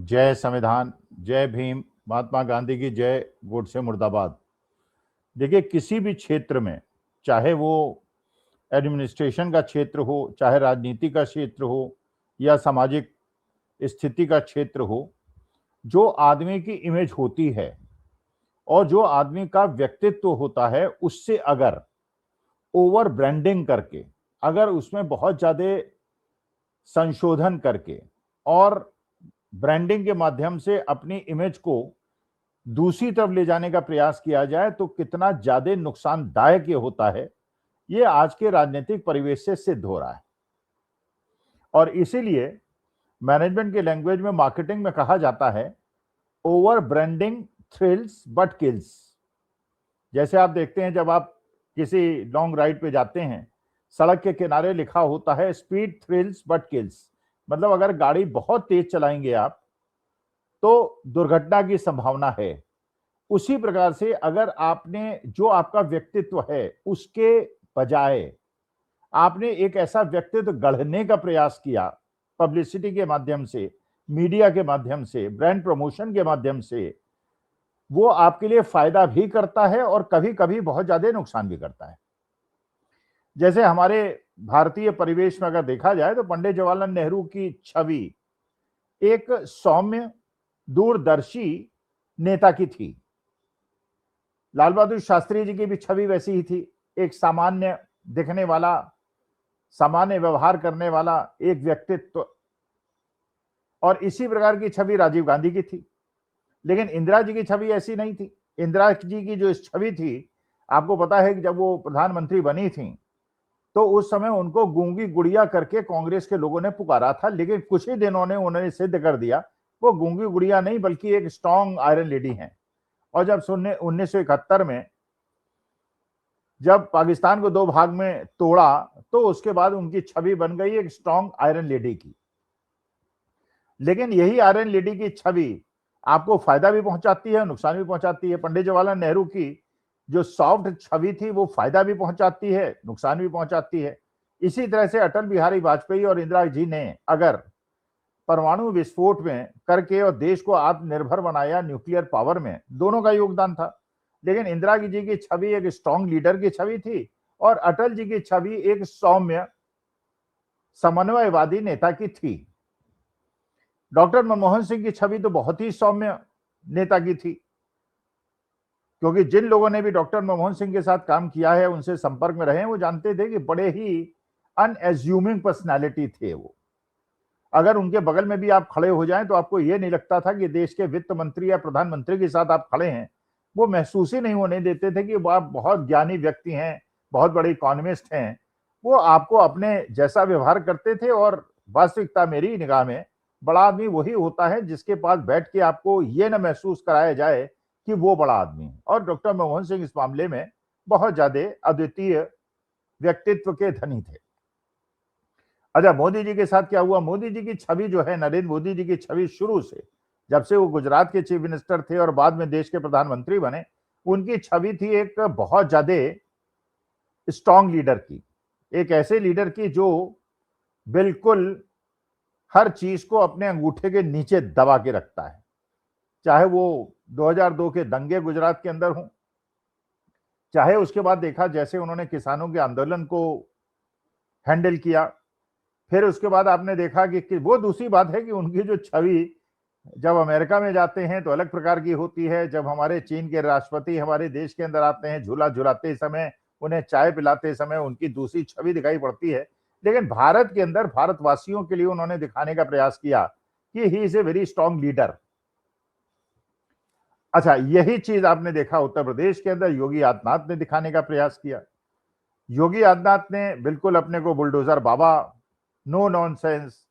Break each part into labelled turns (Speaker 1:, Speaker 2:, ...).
Speaker 1: जय संविधान, जय भीम, महात्मा गांधी की जय, गोडसे मुर्दाबाद। देखिए, किसी भी क्षेत्र में, चाहे वो एडमिनिस्ट्रेशन का क्षेत्र हो, चाहे राजनीति का क्षेत्र हो या सामाजिक स्थिति का क्षेत्र हो, जो आदमी की इमेज होती है और जो आदमी का व्यक्तित्व होता है, उससे अगर ओवर ब्रांडिंग करके, अगर उसमें बहुत ज्यादा संशोधन करके और ब्रांडिंग के माध्यम से अपनी इमेज को दूसरी तरफ ले जाने का प्रयास किया जाए तो कितना ज्यादा नुकसानदायक ये होता है, ये आज के राजनीतिक परिवेश से सिद्ध हो रहा है। और इसीलिए मैनेजमेंट के लैंग्वेज में, मार्केटिंग में कहा जाता है, over branding thrills but kills. जैसे आप देखते हैं, जब आप किसी लॉन्ग राइड पे जाते हैं, सड़क के किनारे लिखा होता है स्पीड थ्रिल्स बट किल्स। मतलब अगर गाड़ी बहुत तेज चलाएंगे आप तो दुर्घटना की संभावना है। उसी प्रकार से अगर आपने जो आपका व्यक्तित्व है उसके बजाय आपने एक ऐसा व्यक्तित्व गढ़ने का प्रयास किया, पब्लिसिटी के माध्यम से, मीडिया के माध्यम से, ब्रांड प्रमोशन के माध्यम से, वो आपके लिए फायदा भी करता है और कभी कभी बहुत ज्यादा नुकसान भी करता है। जैसे हमारे भारतीय परिवेश में अगर देखा जाए तो पंडित जवाहरलाल नेहरू की छवि एक सौम्य, दूरदर्शी नेता की थी। लाल बहादुर शास्त्री जी की भी छवि वैसी ही थी, एक सामान्य दिखने वाला, सामान्य व्यवहार करने वाला एक व्यक्तित्व। और इसी प्रकार की छवि राजीव गांधी की थी। लेकिन इंदिरा जी की छवि ऐसी नहीं थी। इंदिरा जी की जो छवि थी, आपको पता है कि जब वो प्रधानमंत्री बनी थी तो उस समय उनको गूंगी गुड़िया करके कांग्रेस के लोगों ने पुकारा था, लेकिन कुछ ही दिनों ने उन्होंने सिद्ध कर दिया वो गूंगी गुड़िया नहीं बल्कि एक स्ट्रॉन्ग आयरन लेडी हैं। और जब 1971 में जब पाकिस्तान को दो भाग में तोड़ा तो उसके बाद उनकी छवि बन गई एक स्ट्रॉन्ग आयरन लेडी की। लेकिन यही आयरन लेडी की छवि आपको फायदा भी पहुंचाती है, नुकसान भी पहुंचाती है। पंडित जवाहरलाल नेहरू की जो सॉफ्ट छवि थी वो फायदा भी पहुंचाती है, नुकसान भी पहुंचाती है। इसी तरह से अटल बिहारी वाजपेयी और इंदिरा जी ने अगर परमाणु विस्फोट में करके और देश को आत्मनिर्भर बनाया, न्यूक्लियर पावर में, दोनों का योगदान था। लेकिन इंदिरा जी की छवि एक स्ट्रॉन्ग लीडर की छवि थी और अटल जी की छवि एक सौम्य, समन्वयवादी नेता की थी। डॉक्टर मनमोहन सिंह की छवि तो बहुत ही सौम्य नेता की थी, क्योंकि जिन लोगों ने भी डॉक्टर मनमोहन सिंह के साथ काम किया है, उनसे संपर्क में रहे हैं, वो जानते थे कि बड़े ही अनएज्यूमिंग पर्सनालिटी थे वो। अगर उनके बगल में भी आप खड़े हो जाएं तो आपको यह नहीं लगता था कि देश के वित्त मंत्री या प्रधानमंत्री के साथ आप खड़े हैं। वो महसूस ही नहीं होने देते थे कि आप बहुत ज्ञानी व्यक्ति हैं, बहुत बड़े इकोनॉमिस्ट हैं। वो आपको अपने जैसा व्यवहार करते थे। और वास्तविकता मेरी निगाह में बड़ा आदमी वही होता है जिसके पास बैठ के आपको ये ना महसूस कराया जाए कि वो बड़ा आदमी है। और डॉक्टर मनमोहन सिंह इस मामले में बहुत ज्यादा अद्वितीय व्यक्तित्व के धनी थे। अच्छा, मोदी जी के साथ क्या हुआ? मोदी जी की छवि जो है, नरेंद्र मोदी जी की छवि शुरू से, जब से वो गुजरात के चीफ मिनिस्टर थे और बाद में देश के प्रधानमंत्री बने, उनकी छवि थी एक बहुत ज्यादा स्ट्रॉन्ग लीडर की, एक ऐसे लीडर की जो बिल्कुल हर चीज को अपने अंगूठे के नीचे दबा के रखता है। चाहे वो 2002 के दंगे गुजरात के अंदर हों, चाहे उसके बाद देखा जैसे उन्होंने किसानों के आंदोलन को हैंडल किया, फिर उसके बाद आपने देखा कि वो दूसरी बात है कि उनकी जो छवि जब अमेरिका में जाते हैं तो अलग प्रकार की होती है। जब हमारे चीन के राष्ट्रपति हमारे देश के अंदर आते हैं, झूला झुलाते समय, उन्हें चाय पिलाते समय उनकी दूसरी छवि दिखाई पड़ती है। लेकिन भारत के अंदर भारतवासियों के लिए उन्होंने दिखाने का प्रयास किया कि he is a very strong leader. अच्छा, यही चीज आपने देखा उत्तर प्रदेश के अंदर योगी आदित्यनाथ ने दिखाने का प्रयास किया। योगी आदित्यनाथ ने बिल्कुल अपने को बुलडोजर बाबा, नो नॉनसेंस,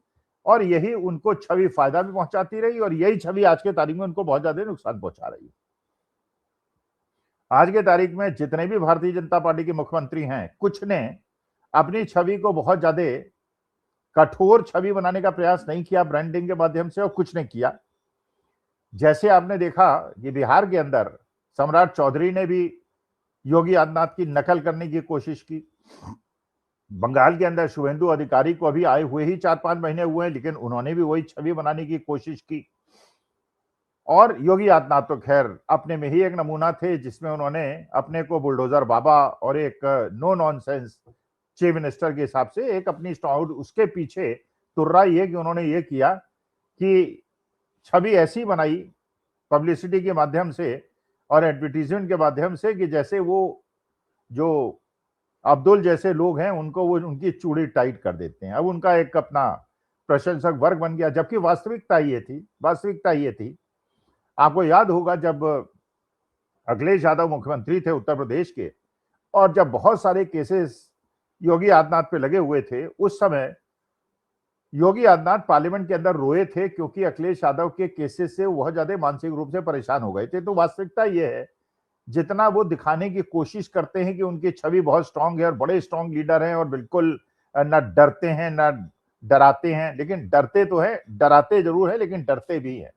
Speaker 1: और यही उनको छवि फायदा भी पहुंचाती रही और यही छवि आज के तारीख में उनको बहुत ज्यादा नुकसान पहुंचा रही है। आज के तारीख में जितने भी भारतीय जनता पार्टी के मुख्यमंत्री हैं, कुछ ने अपनी छवि को बहुत ज्यादा कठोर छवि बनाने का प्रयास नहीं किया ब्रांडिंग के माध्यम से, और कुछ ने किया। जैसे आपने देखा कि बिहार के अंदर सम्राट चौधरी ने भी योगी आदित्यनाथ की नकल करने की कोशिश की। बंगाल के अंदर शुभेंदु अधिकारी को अभी आए हुए ही 4-5 महीने हुए हैं, लेकिन उन्होंने भी वही छवि बनाने की कोशिश की। और योगी आदित्यनाथ तो खैर अपने में ही एक नमूना थे, जिसमें उन्होंने अपने को बुलडोजर बाबा और एक नो नॉनसेंस चीफ मिनिस्टर के हिसाब से एक अपनी स्ट्रॉन्ग, उसके पीछे तुर्रा ये कि उन्होंने ये किया कि छवि ऐसी बनाई पब्लिसिटी के माध्यम से और एडवर्टीजमेंट के माध्यम से कि जैसे वो जो अब्दुल जैसे लोग हैं उनको वो उनकी चूड़ी टाइट कर देते हैं। अब उनका एक अपना प्रशंसक वर्ग बन गया, जबकि वास्तविकता ये थी। आपको याद होगा जब अखिलेश यादव मुख्यमंत्री थे उत्तर प्रदेश के, और जब बहुत सारे केसेस योगी आदित्यनाथ पे लगे हुए थे, उस समय योगी आदित्यनाथ पार्लियामेंट के अंदर रोए थे, क्योंकि अखिलेश यादव के केसेस से वह ज्यादा मानसिक रूप से परेशान हो गए थे। तो वास्तविकता यह है, जितना वो दिखाने की कोशिश करते हैं कि उनकी छवि बहुत स्ट्रांग है और बड़े स्ट्रांग लीडर हैं और बिल्कुल न डरते हैं न डराते हैं, लेकिन डरते तो है, डराते जरूर है लेकिन डरते भी हैं।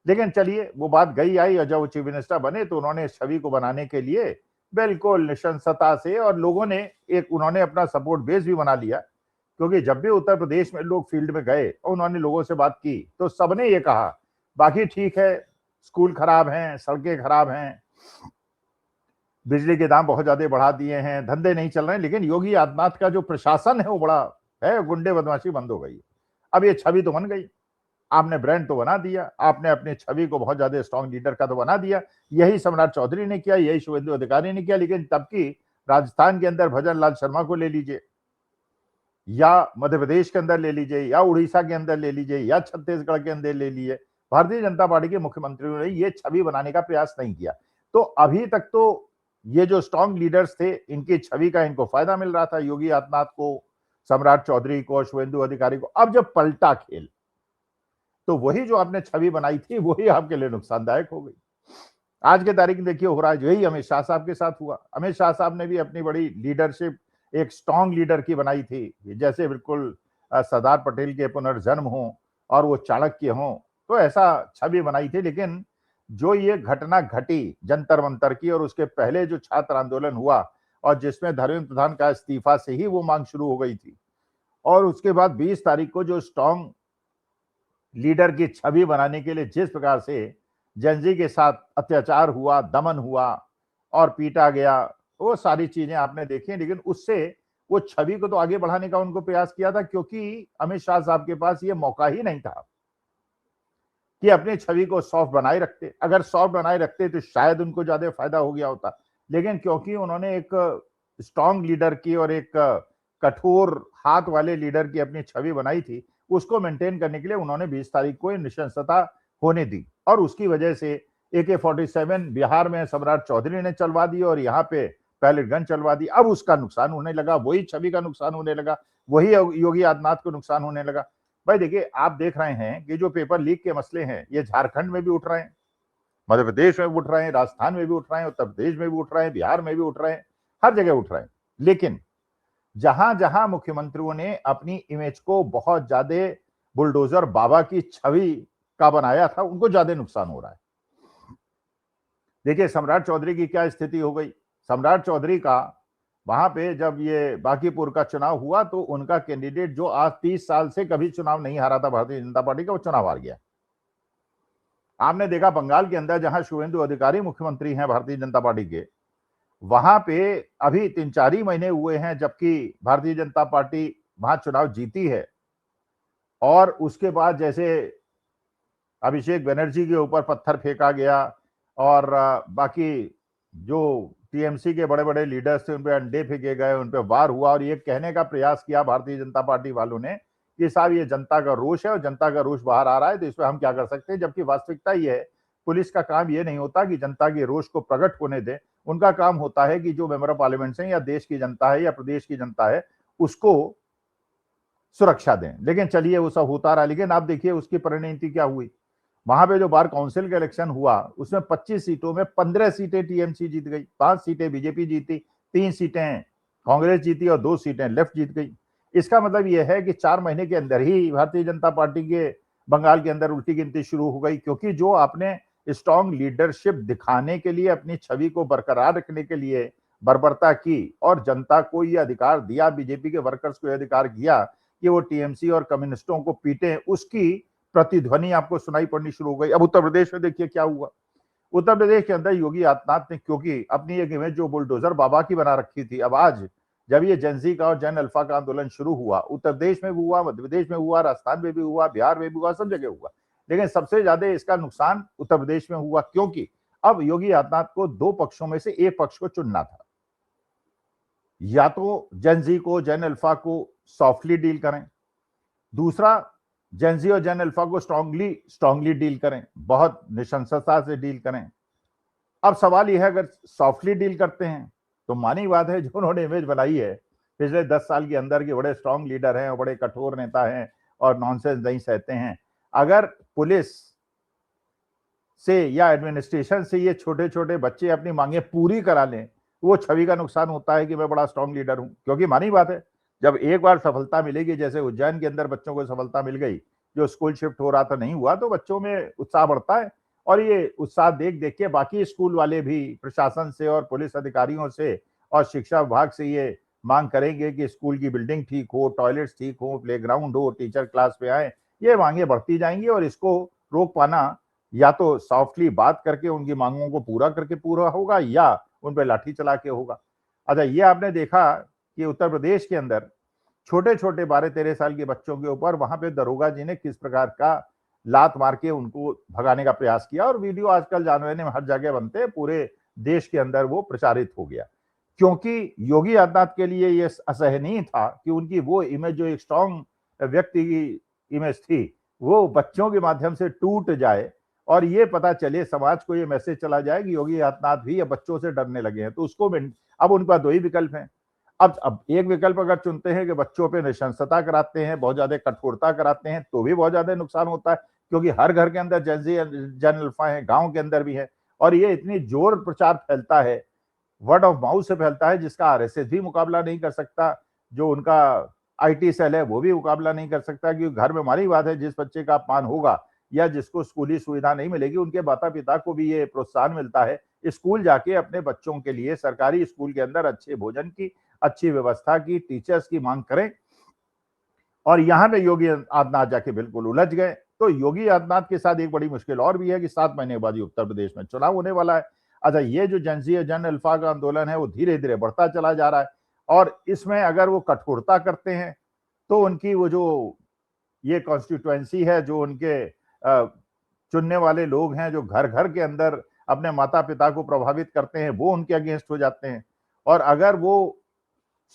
Speaker 1: लेकिन चलिए वो बात गई आई, और जब वो चीफ मिनिस्टर बने तो उन्होंने इस छवि को बनाने के लिए बिल्कुल निशंसता से, और लोगों ने एक उन्होंने अपना सपोर्ट बेस भी बना लिया, क्योंकि जब भी उत्तर प्रदेश में लोग फील्ड में गए और उन्होंने लोगों से बात की तो सबने ये कहा बाकी ठीक है, स्कूल खराब हैं, सड़कें खराब हैं, बिजली के दाम बहुत ज्यादा बढ़ा दिए हैं, धंधे नहीं चल रहे हैं, लेकिन योगी आदित्यनाथ का जो प्रशासन है वो बड़ा है, गुंडे बदमाशी बंद हो गई। अब ये छवि तो बन गई, आपने ब्रांड तो बना दिया, आपने अपनी छवि को बहुत ज्यादा स्ट्रॉन्ग लीडर का तो बना दिया। यही सम्राट चौधरी ने किया, यही शुभेंदु अधिकारी ने किया। लेकिन तब की राजस्थान के अंदर भजन लाल शर्मा को ले लीजिए, या मध्य प्रदेश के अंदर ले लीजिए, या उड़ीसा के अंदर ले लीजिए, या छत्तीसगढ़ के अंदर ले लीजिए, भारतीय जनता पार्टी के मुख्यमंत्रियों ने ये छवि बनाने का प्रयास नहीं किया। तो अभी तक तो ये जो स्ट्रॉन्ग लीडर्स थे, इनकी छवि का इनको फायदा मिल रहा था, योगी आदित्यनाथ को, सम्राट चौधरी को, शुभेंदु अधिकारी को। अब जब पलटा खेल, तो वही जो आपने छवि बनाई थी वही आपके लिए नुकसानदायक हो गई। आज के तारीख में देखिए हो रहा है, यही अमित शाह साहब के साथ हुआ। अमित शाह साहब ने भी अपनी बड़ी लीडरशिप एक स्ट्रॉन्ग लीडर की बनाई थी, जैसे बिल्कुल सरदार पटेल के पुनर्जन्म हो और वो चाणक्य हो, तो ऐसा छवि बनाई थी। लेकिन जो ये घटना घटी जंतर मंतर की, और उसके पहले जो छात्र आंदोलन हुआ और जिसमें धर्मेंद्र प्रधान का इस्तीफा से ही वो मांग शुरू हो गई थी, और उसके बाद 20 तारीख को जो स्ट्रॉन्ग लीडर की छवि बनाने के लिए जिस प्रकार से जनजी के साथ अत्याचार हुआ, दमन हुआ और पीटा गया, वो सारी चीजें आपने देखी। लेकिन उससे वो छवि को तो आगे बढ़ाने का उनको प्रयास किया था, क्योंकि अमित शाह साहब के पास ये मौका ही नहीं था कि अपनी छवि को सॉफ्ट बनाए रखते। अगर सॉफ्ट बनाए रखते तो शायद उनको ज्यादा फायदा हो गया होता। लेकिन क्योंकि उन्होंने एक स्ट्रॉन्ग लीडर की और एक कठोर हाथ वाले लीडर की अपनी छवि बनाई थी, उसको मेंटेन करने के लिए उन्होंने 20 तारीख को निशंसता होने दी, और उसकी वजह से AK-47 बिहार में सम्राट चौधरी ने चलवा दी और यहाँ पे पैलेट गन चलवा दी। अब उसका नुकसान होने लगा, वही छवि का नुकसान होने लगा, वही योगी आदित्यनाथ को नुकसान होने लगा। भाई देखिए, आप देख रहे हैं कि जो पेपर लीक के मसले हैं ये झारखंड में भी उठ रहे हैं, मध्य प्रदेश में भी उठ रहे हैं, राजस्थान में भी उठ रहे हैं, उत्तर प्रदेश में भी उठ रहे हैं, बिहार में भी उठ रहे हैं, हर जगह उठ रहे हैं। लेकिन जहां जहां मुख्यमंत्रियों ने अपनी इमेज को बहुत ज्यादा बुलडोजर बाबा की छवि का बनाया था, उनको ज्यादा नुकसान हो रहा है। देखिए सम्राट चौधरी की क्या स्थिति हो गई। सम्राट चौधरी का वहां पे जब ये बांकीपुर का चुनाव हुआ तो उनका कैंडिडेट जो आज 30 साल से कभी चुनाव नहीं हारा था भारतीय जनता पार्टी का, वो चुनाव हार गया। आपने देखा बंगाल के अंदर जहां शुभेंदु अधिकारी मुख्यमंत्री हैं भारतीय जनता पार्टी के, वहां पे अभी 3-4 ही महीने हुए हैं जबकि भारतीय जनता पार्टी वहां चुनाव जीती है, और उसके बाद जैसे अभिषेक बनर्जी के ऊपर पत्थर फेंका गया और बाकी जो टीएमसी के बड़े बड़े लीडर्स थे उन पे अंडे फेंके गए, उन पे वार हुआ, और ये कहने का प्रयास किया भारतीय जनता पार्टी वालों ने कि साहब ये जनता का रोष है और जनता का रोष बाहर आ रहा है, तो इसमें हम क्या कर सकते हैं। जबकि वास्तविकता ये है, पुलिस का काम ये नहीं होता कि जनता के रोष को प्रकट होने दे, उनका काम होता है कि जो मेंबर ऑफ पार्लियामेंट है या देश की जनता है या प्रदेश की जनता है उसको सुरक्षा दें। लेकिन चलिए वो सब होता रहा, लेकिन आप देखिए उसकी परिणति क्या हुई। वहां पे जो बार काउंसिल का इलेक्शन हुआ उसमें 25 सीटों में 15 सीटें टीएमसी जीत गई, 5 सीटें बीजेपी जीती, 3 सीटें कांग्रेस जीती और 2 सीटें लेफ्ट जीत गई। इसका मतलब यह है कि 4 महीने के अंदर ही भारतीय जनता पार्टी के बंगाल के अंदर उल्टी गिनती शुरू हो गई, क्योंकि जो आपने स्ट्रॉन्ग लीडरशिप दिखाने के लिए, अपनी छवि को बरकरार रखने के लिए बर्बरता की और जनता को यह अधिकार दिया, बीजेपी के वर्कर्स को यह अधिकार दिया कि वो टीएमसी और कम्युनिस्टों को पीटे, उसकी प्रतिध्वनि आपको सुनाई पड़नी शुरू हो गई। अब उत्तर प्रदेश में देखिए क्या हुआ। उत्तर प्रदेश के अंदर योगी आदित्यनाथ ने क्योंकि अपनी एक इमेज जो बुलडोजर बाबा की बना रखी थी, अब आज जब ये जेनजी का और जैन अल्फा का आंदोलन शुरू हुआ, उत्तर प्रदेश में भी हुआ, मध्य प्रदेश में हुआ, राजस्थान में भी हुआ, बिहार में भी हुआ, सब जगह हुआ, लेकिन सबसे ज्यादा इसका नुकसान उत्तर प्रदेश में हुआ क्योंकि अब योगी आदित्यनाथ को दो पक्षों में से एक पक्ष को चुनना था। या तो जेनजी को, जैन अल्फा को सॉफ्टली डील करें, दूसरा जेनजी और जैन अल्फा को स्ट्रांगली डील करें, बहुत निशंसता से डील करें। अब सवाल यह है, अगर सॉफ्टली डील करते हैं तो मानी बात है जो उन्होंने इमेज बनाई है पिछले 10 साल के अंदर के बड़े स्ट्रांग लीडर हैं और बड़े कठोर नेता हैं और नॉनसेंस नहीं सहते हैं, अगर पुलिस से या एडमिनिस्ट्रेशन से ये छोटे छोटे बच्चे अपनी मांगे पूरी करा लें, वो छवि का नुकसान होता है कि मैं बड़ा स्ट्रांग लीडर हूं। क्योंकि मानी बात है, जब एक बार सफलता मिलेगी, जैसे उज्जैन के अंदर बच्चों को सफलता मिल गई, जो स्कूल शिफ्ट हो रहा था नहीं हुआ, तो बच्चों में उत्साह बढ़ता है और ये उत्साह देख देख के बाकी स्कूल वाले भी प्रशासन से और पुलिस अधिकारियों से और शिक्षा विभाग से ये मांग करेंगे कि स्कूल की बिल्डिंग ठीक हो, टॉयलेट्स ठीक हो, प्लेग्राउंड हो, टीचर क्लास पे आए। ये मांगे बढ़ती जाएंगी और इसको रोक पाना या तो सॉफ्टली बात करके उनकी मांगों को पूरा करके पूरा होगा या उन पर लाठी चला के होगा। अच्छा, ये आपने देखा कि उत्तर प्रदेश के अंदर छोटे छोटे 12-13 साल के बच्चों के ऊपर वहां पे दरोगा जी ने किस प्रकार का लात मार के उनको भगाने का प्रयास किया और वीडियो आजकल जानने में हर जगह बनते हैं, पूरे देश के अंदर वो प्रचारित हो गया। क्योंकि योगी आदित्यनाथ के लिए ये असहनीय था कि उनकी वो इमेज जो एक स्ट्रांग व्यक्ति की इमेज थी, वो बच्चों के माध्यम से टूट जाए और ये पता चले, समाज को ये मैसेज चला जाए कि योगी आदित्यनाथ भी अब बच्चों से डरने लगे हैं। तो उसको अब उनके पास दो ही विकल्प हैं। अब एक विकल्प अगर चुनते हैं कि बच्चों पे निशंसता कराते हैं, बहुत ज्यादा कठोरता कराते हैं, तो भी बहुत ज्यादा नुकसान होता है क्योंकि हर घर के अंदर जैन अल्फा है, गांव के अंदर भी है और ये इतनी जोर प्रचार फैलता है, वर्ड ऑफ माउथ से फैलता है, जिसका आरएसएस भी मुकाबला नहीं कर सकता, जो उनका आईटी सेल है वो भी मुकाबला नहीं कर सकता। क्योंकि घर में हमारी बात है, जिस बच्चे का अपमान होगा या जिसको स्कूली सुविधा नहीं मिलेगी, उनके माता पिता को भी ये प्रोत्साहन मिलता है स्कूल जाके अपने बच्चों के लिए सरकारी स्कूल के अंदर अच्छे भोजन की, अच्छी व्यवस्था की, टीचर्स की मांग करें। और यहाँ पे योगी आदित्यनाथ जाके बिल्कुल उलझ गए। तो योगी आदित्यनाथ के साथ एक बड़ी मुश्किल और भी है कि 7 महीने बाद उत्तर प्रदेश में चुनाव होने वाला है। अच्छा, ये जो जेनजी जन अल्फा का आंदोलन है वो धीरे धीरे बढ़ता चला जा रहा है और इसमें अगर वो कठोरता करते हैं तो उनकी वो जो ये कॉन्स्टिट्यूएंसी है, जो उनके चुनने वाले लोग हैं, जो घर घर के अंदर अपने माता पिता को प्रभावित करते हैं, वो उनके अगेंस्ट हो जाते हैं। और अगर वो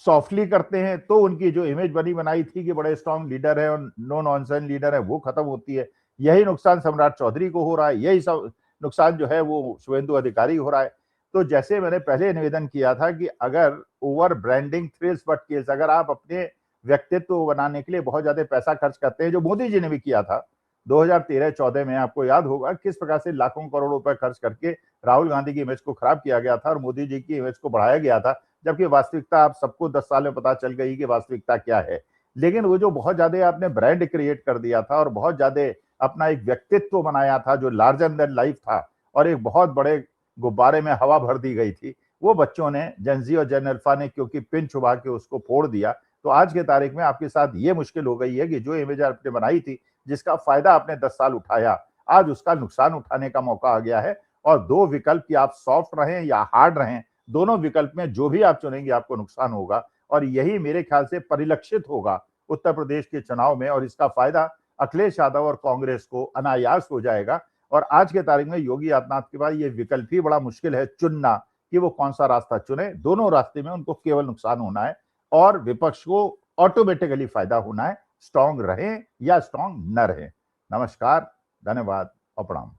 Speaker 1: सॉफ्टली करते हैं तो उनकी जो इमेज बनी बनाई थी कि बड़े स्ट्रांग लीडर है और नो नॉनसेंस लीडर है, वो खत्म होती है। यही नुकसान सम्राट चौधरी को हो रहा है, यही सब नुकसान जो है वो शुभेंदु अधिकारी हो रहा है। तो जैसे मैंने पहले निवेदन किया था कि अगर over branding thrills but kills, अगर आप अपने व्यक्तित्व बनाने के लिए बहुत ज्यादा पैसा खर्च करते हैं, जो मोदी जी ने भी किया था 2013-14 में, आपको याद होगा किस प्रकार से लाखों करोड़ रुपए खर्च करके राहुल गांधी की इमेज को खराब किया गया था और मोदी जी की इमेज को बढ़ाया गया था, जबकि वास्तविकता आप सबको 10 साल में पता चल गई कि वास्तविकता क्या है। लेकिन वो जो बहुत ज्यादा आपने ब्रांड क्रिएट कर दिया था और बहुत ज्यादा अपना एक व्यक्तित्व बनाया था जो लार्जर देन लाइफ था और एक बहुत बड़े गुब्बारे में हवा भर दी गई थी, वो बच्चों ने, जेनजी और जैन अल्फा ने क्योंकि पिन छुपा के उसको फोड़ दिया। तो आज के तारीख में आपके साथ ये मुश्किल हो गई है कि जो इमेज आपने बनाई थी, जिसका फायदा आपने 10 साल उठाया, आज उसका नुकसान उठाने का मौका आ गया है। और दो विकल्प कि आप सॉफ्ट रहें या हार्ड रहें, दोनों विकल्प में जो भी आप चुनेंगे आपको नुकसान होगा और यही मेरे ख्याल से परिलक्षित होगा उत्तर प्रदेश के चुनाव में और इसका फायदा अखिलेश यादव और कांग्रेस को अनायास हो जाएगा। और आज के तारीख में योगी आदित्यनाथ के पास ये विकल्प ही बड़ा मुश्किल है चुनना कि वो कौन सा रास्ता चुने। दोनों रास्ते में उनको केवल नुकसान होना है और विपक्ष को ऑटोमेटिकली फायदा होना है। स्ट्रांग रहें या स्ट्रांग न रहें। नमस्कार, धन्यवाद और प्रणाम।